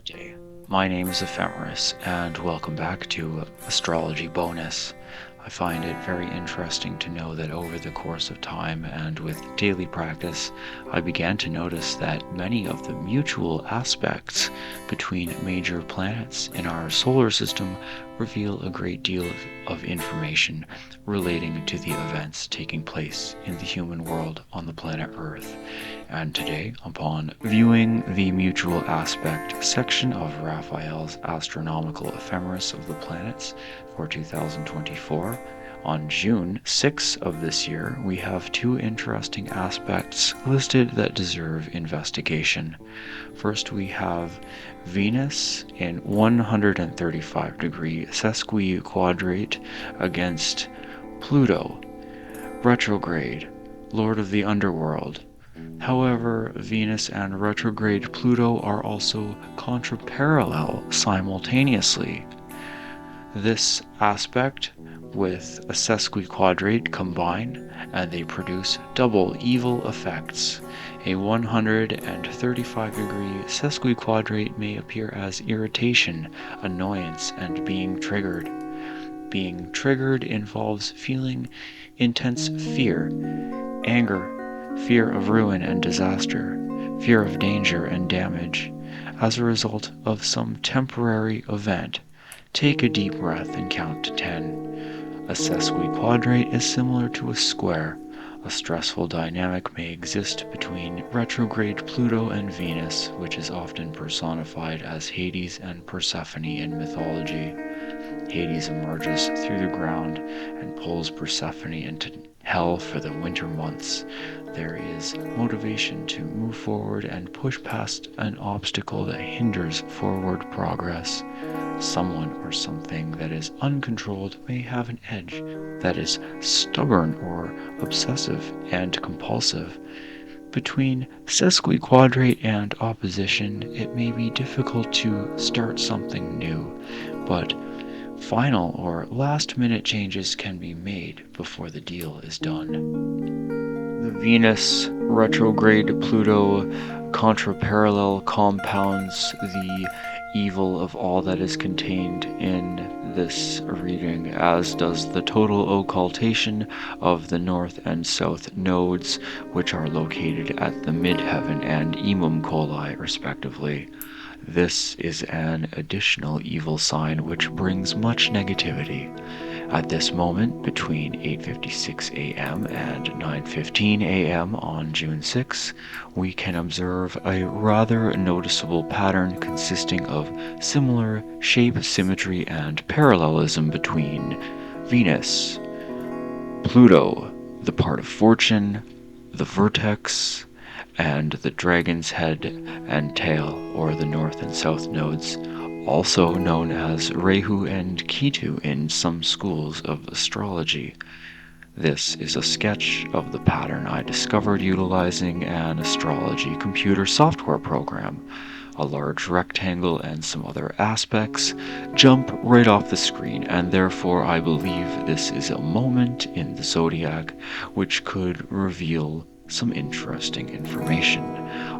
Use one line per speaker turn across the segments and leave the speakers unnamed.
Good day. My name is Ephemeris, and welcome back to Astrology Bonus. I find it very interesting to know that over the course of time and with daily practice, I began to notice that many of the mutual aspects between major planets in our solar system reveal a great deal of information relating to the events taking place in the human world on the planet Earth. And today, upon viewing the mutual aspect section of Raphael's Astronomical Ephemeris of the Planets for 2024, on June 6 of this year, we have two interesting aspects listed that deserve investigation. First, we have Venus in 135-degree sesquiquadrate against Pluto, retrograde, Lord of the Underworld. However, Venus and retrograde Pluto are also contraparallel simultaneously. This aspect with a sesquiquadrate combine, and they produce double evil effects. A 135-degree sesquiquadrate may appear as irritation, annoyance, and being triggered. Being triggered involves feeling intense fear, anger, fear of ruin and disaster, fear of danger and damage, as a result of some temporary event. Take a deep breath and count to 10. A sesquiquadrate is similar to a square. A stressful dynamic may exist between retrograde Pluto and Venus, which is often personified as Hades and Persephone in mythology. Hades emerges through the ground and pulls Persephone into hell for the winter months. There is motivation to move forward and push past an obstacle that hinders forward progress. Someone or something that is uncontrolled may have an edge that is stubborn or obsessive and compulsive. Between sesquiquadrate and opposition, it may be difficult to start something new, but final or last-minute changes can be made before the deal is done. The Venus retrograde Pluto contraparallel compounds the evil of all that is contained in this reading, as does the total occultation of the north and south nodes, which are located at the midheaven and Imum Coli, respectively. This is an additional evil sign which brings much negativity. At this moment, between 8:56 a.m. and 9:15 a.m. on June 6, we can observe a rather noticeable pattern consisting of similar shape, symmetry, and parallelism between Venus, Pluto, the part of fortune, the vertex, and the dragon's head and tail, or the north and south nodes, also known as Rahu and Ketu in some schools of astrology. This is a sketch of the pattern I discovered utilizing an astrology computer software program. A large rectangle and some other aspects jump right off the screen, and therefore I believe this is a moment in the zodiac which could reveal some interesting information.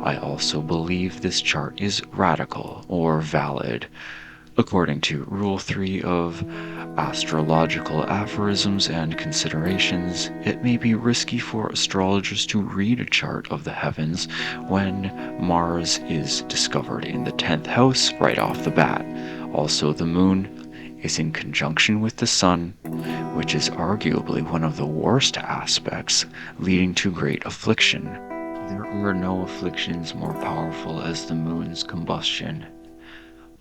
I also believe this chart is radical or valid. According to Rule 3 of Astrological Aphorisms and Considerations, it may be risky for astrologers to read a chart of the heavens when Mars is discovered in the 10th house right off the bat. Also, the moon is in conjunction with the sun, which is arguably one of the worst aspects, leading to great affliction. There are no afflictions more powerful as the moon's combustion.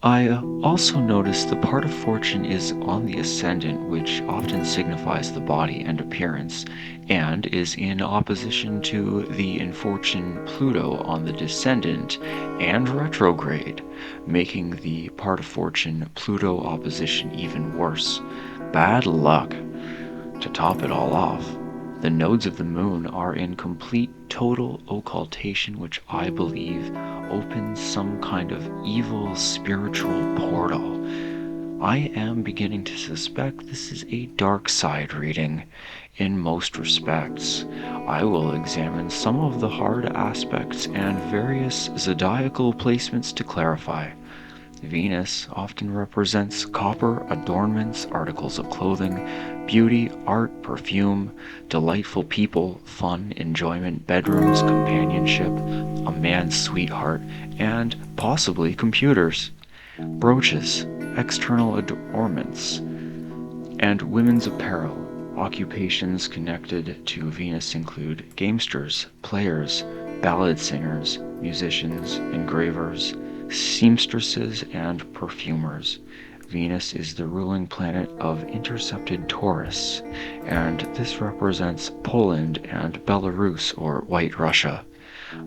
I also noticed the part of fortune is on the ascendant, which often signifies the body and appearance, and is in opposition to the infortune Pluto on the descendant and retrograde, making the part of fortune Pluto opposition even worse. Bad luck. To top it all off, the nodes of the moon are in complete total occultation, which I believe opens some kind of evil spiritual portal. I am beginning to suspect this is a dark side reading. In most respects, I will examine some of the hard aspects and various zodiacal placements to clarify. Venus often represents copper, adornments, articles of clothing, beauty, art, perfume, delightful people, fun, enjoyment, bedrooms, companionship, a man's sweetheart, and possibly computers, brooches, external adornments, and women's apparel. Occupations connected to Venus include gamesters, players, ballad singers, musicians, engravers, seamstresses, and perfumers. Venus is the ruling planet of intercepted Taurus, and this represents Poland and Belarus or White Russia.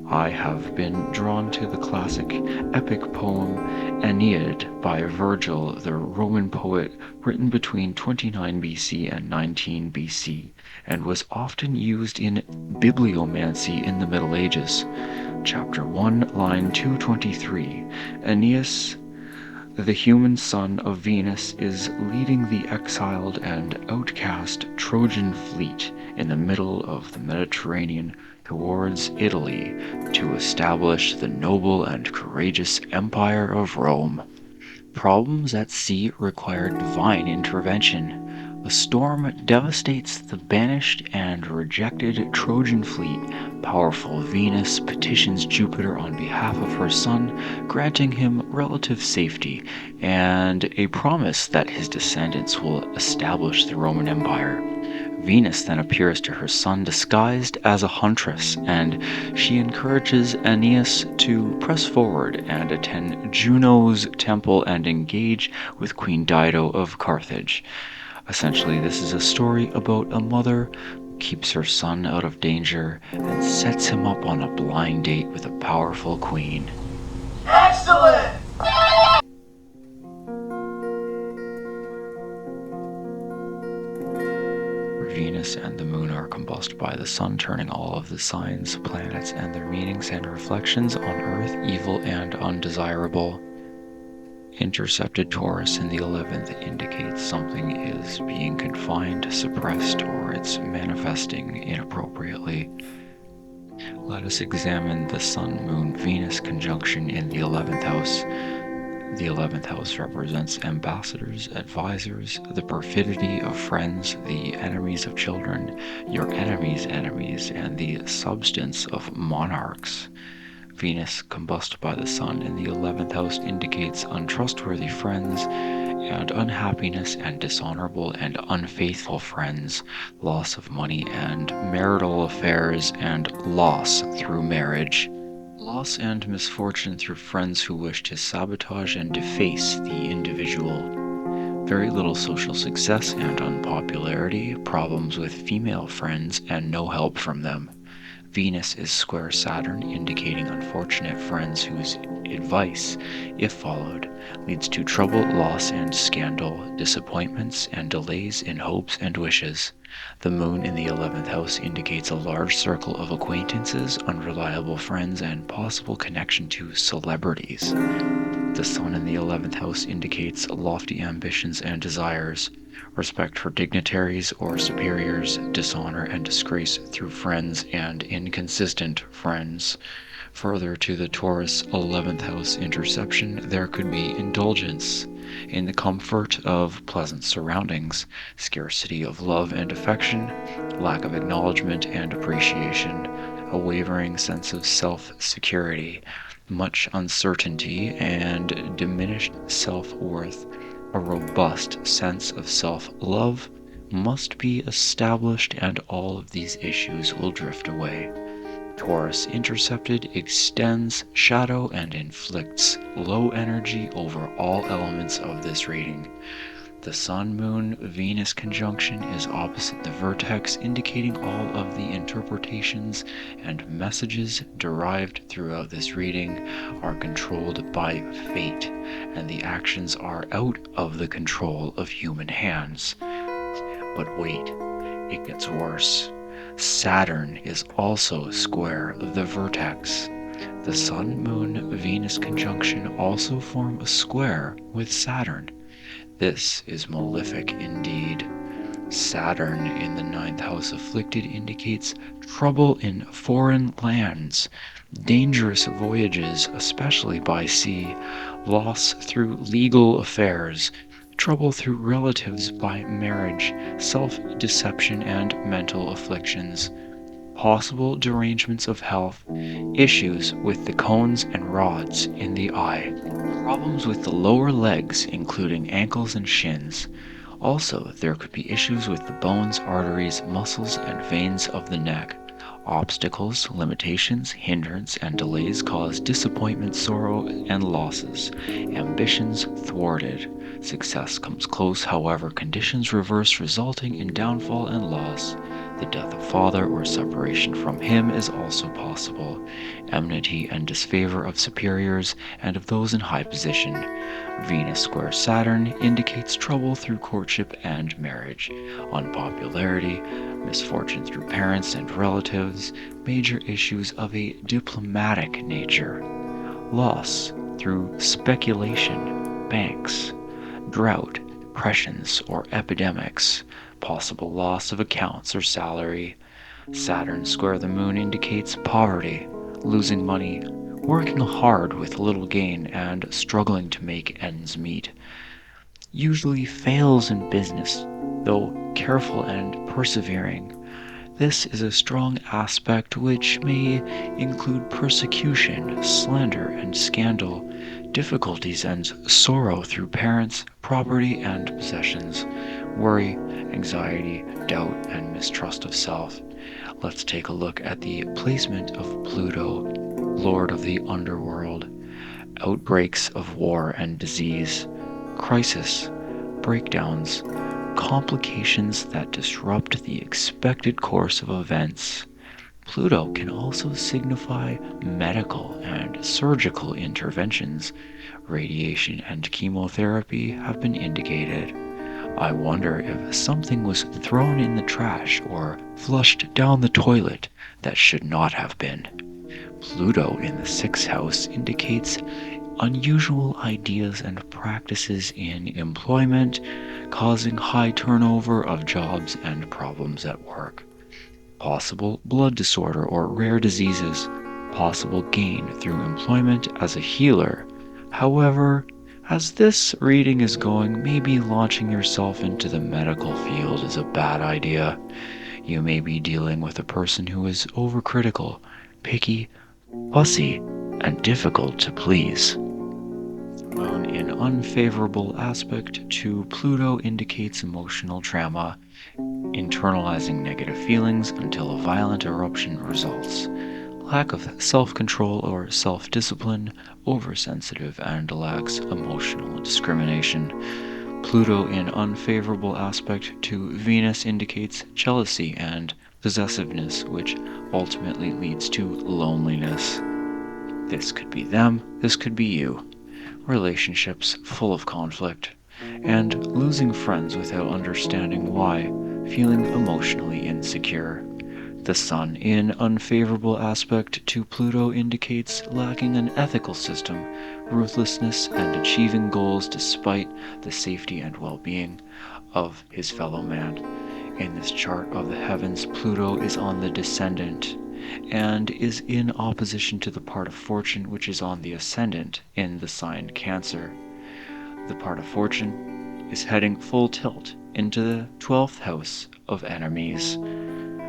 I have been drawn to the classic epic poem Aeneid by Virgil, the Roman poet, written between 29 BC and 19 BC, and was often used in bibliomancy in the Middle Ages. Chapter 1, line 223. Aeneas, the human son of Venus, is leading the exiled and outcast Trojan fleet in the middle of the Mediterranean towards Italy to establish the noble and courageous Empire of Rome. Problems at sea require divine intervention. A storm devastates the banished and rejected Trojan fleet. Powerful Venus petitions Jupiter on behalf of her son, granting him relative safety and a promise that his descendants will establish the Roman Empire. Venus then appears to her son disguised as a huntress, and she encourages Aeneas to press forward and attend Juno's temple and engage with Queen Dido of Carthage. Essentially, this is a story about a mother who keeps her son out of danger and sets him up on a blind date with a powerful queen.
Excellent!
Venus and the moon are combusted by the sun, turning all of the signs, planets, and their meanings and reflections on Earth evil and undesirable. Intercepted Taurus in the 11th indicates something is being confined, suppressed, or it's manifesting inappropriately. Let us examine the Sun-Moon-Venus conjunction in the 11th house. The 11th house represents ambassadors, advisors, the perfidy of friends, the enemies of children, your enemies' enemies, and the substance of monarchs. Venus, combusted by the sun in the 11th house, indicates untrustworthy friends and unhappiness and dishonorable and unfaithful friends, loss of money and marital affairs, and loss through marriage. Loss and misfortune through friends who wish to sabotage and deface the individual. Very little social success and unpopularity, problems with female friends, and no help from them. Venus is square Saturn, indicating unfortunate friends whose advice, if followed, leads to trouble, loss, and scandal, disappointments, and delays in hopes and wishes. The moon in the 11th house indicates a large circle of acquaintances, unreliable friends, and possible connection to celebrities. The sun in the 11th house indicates lofty ambitions and desires, respect for dignitaries or superiors, dishonor and disgrace through friends, and inconsistent friends. Further to the Taurus 11th house interception, there could be indulgence in the comfort of pleasant surroundings, scarcity of love and affection, lack of acknowledgement and appreciation, a wavering sense of self-security, much uncertainty, and diminished self-worth. A robust sense of self-love must be established, and all of these issues will drift away. Taurus intercepted extends shadow and inflicts low energy over all elements of this reading. The Sun-Moon-Venus conjunction is opposite the vertex, indicating all of the interpretations and messages derived throughout this reading are controlled by fate, and the actions are out of the control of human hands. But wait, it gets worse. Saturn is also square the vertex. The Sun-Moon-Venus conjunction also form a square with Saturn. This is malefic indeed. Saturn in the ninth house afflicted indicates trouble in foreign lands, dangerous voyages, especially by sea, loss through legal affairs, trouble through relatives by marriage, self-deception and mental afflictions, possible derangements of health, issues with the cones and rods in the eye, problems with the lower legs including ankles and shins. Also, there could be issues with the bones, arteries, muscles, and veins of the neck. Obstacles, limitations, hindrance, and delays cause disappointment, sorrow, and losses. Ambitions thwarted. Success comes close, however, conditions reverse, resulting in downfall and loss. The death of father or separation from him is also possible. Enmity and disfavor of superiors and of those in high position. Venus square Saturn indicates trouble through courtship and marriage, unpopularity, misfortune through parents and relatives, major issues of a diplomatic nature, loss through speculation, banks, drought, depressions, or epidemics, possible loss of accounts or salary. Saturn square the moon indicates poverty, losing money, working hard with little gain, and struggling to make ends meet. Usually fails in business, though careful and persevering. This is a strong aspect which may include persecution, slander, and scandal, difficulties and sorrow through parents, property, and possessions, worry, anxiety, doubt, and mistrust of self. Let's take a look at the placement of Pluto, Lord of the Underworld. Outbreaks of war and disease, crisis, breakdowns, complications that disrupt the expected course of events. Pluto can also signify medical and surgical interventions. Radiation and chemotherapy have been indicated. I wonder if something was thrown in the trash or flushed down the toilet that should not have been. Pluto in the sixth house indicates unusual ideas and practices in employment, causing high turnover of jobs and problems at work. Possible blood disorder or rare diseases, possible gain through employment as a healer. However, as this reading is going, maybe launching yourself into the medical field is a bad idea. You may be dealing with a person who is overcritical, picky, fussy, and difficult to please. Moon in unfavorable aspect to Pluto indicates emotional trauma, internalizing negative feelings until a violent eruption results. Lack of self-control or self-discipline, oversensitive, and lacks emotional discrimination. Pluto in unfavorable aspect to Venus indicates jealousy and possessiveness, which ultimately leads to loneliness. This could be them, this could be you. Relationships full of conflict, and losing friends without understanding why, feeling emotionally insecure. The Sun in unfavorable aspect to Pluto indicates lacking an ethical system, ruthlessness, and achieving goals despite the safety and well-being of his fellow man. In this chart of the heavens, Pluto is on the descendant and is in opposition to the part of fortune which is on the ascendant in the sign Cancer. The part of fortune is heading full tilt into the 12th house of enemies.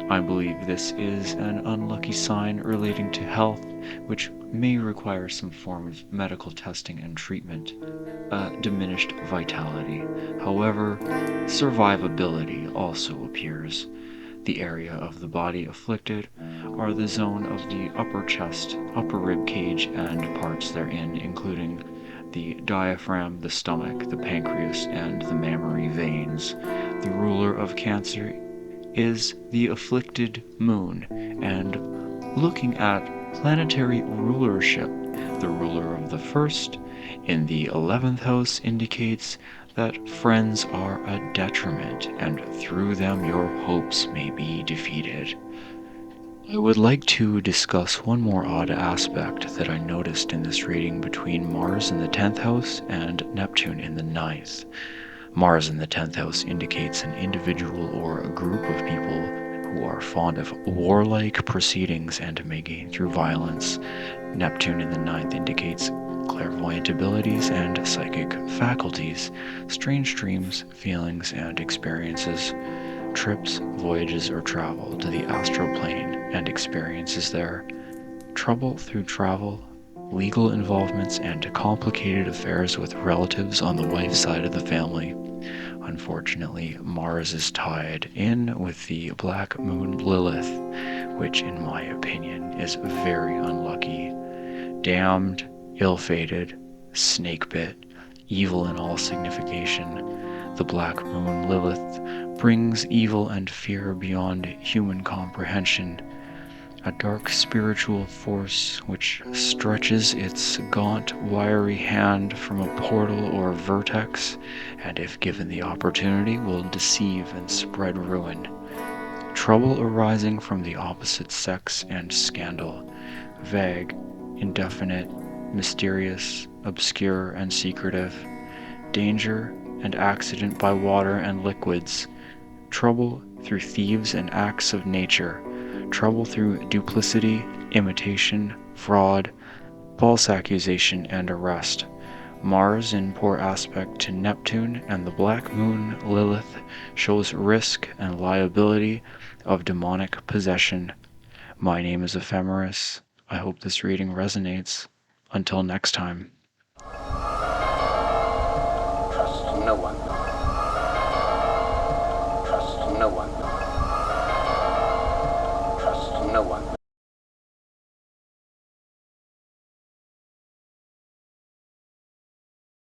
I believe this is an unlucky sign relating to health, which may require some form of medical testing and treatment. Diminished vitality. However, survivability also appears. The area of the body afflicted are the zone of the upper chest, upper rib cage, and parts therein, including the diaphragm, the stomach, the pancreas, and the mammary veins. The ruler of Cancer is the afflicted moon, and looking at planetary rulership, the ruler of the first in the 11th house indicates that friends are a detriment, and through them your hopes may be defeated. I would like to discuss one more odd aspect that I noticed in this reading between Mars in the 10th house and Neptune in the 9th. Mars in the 10th house indicates an individual or a group of people who are fond of warlike proceedings and may gain through violence. Neptune in the 9th indicates clairvoyant abilities and psychic faculties, strange dreams, feelings, and experiences, trips, voyages, or travel to the astral plane and experiences there, trouble through travel, legal involvements, and complicated affairs with relatives on the wife's side of the family. Unfortunately, Mars is tied in with the black moon Lilith, which in my opinion is very unlucky. Damned, ill-fated, snake-bit, evil in all signification, the black moon Lilith brings evil and fear beyond human comprehension, a dark spiritual force which stretches its gaunt, wiry hand from a portal or vertex, and if given the opportunity will deceive and spread ruin. Trouble arising from the opposite sex and scandal, vague, indefinite, mysterious, obscure, and secretive, danger and accident by water and liquids, trouble through thieves and acts of nature, trouble through duplicity, imitation, fraud, false accusation, and arrest. Mars in poor aspect to Neptune and the black moon Lilith shows risk and liability of demonic possession. My name is Ephemeris. I hope this reading resonates. Until next time.
Trust no one. Trust no one.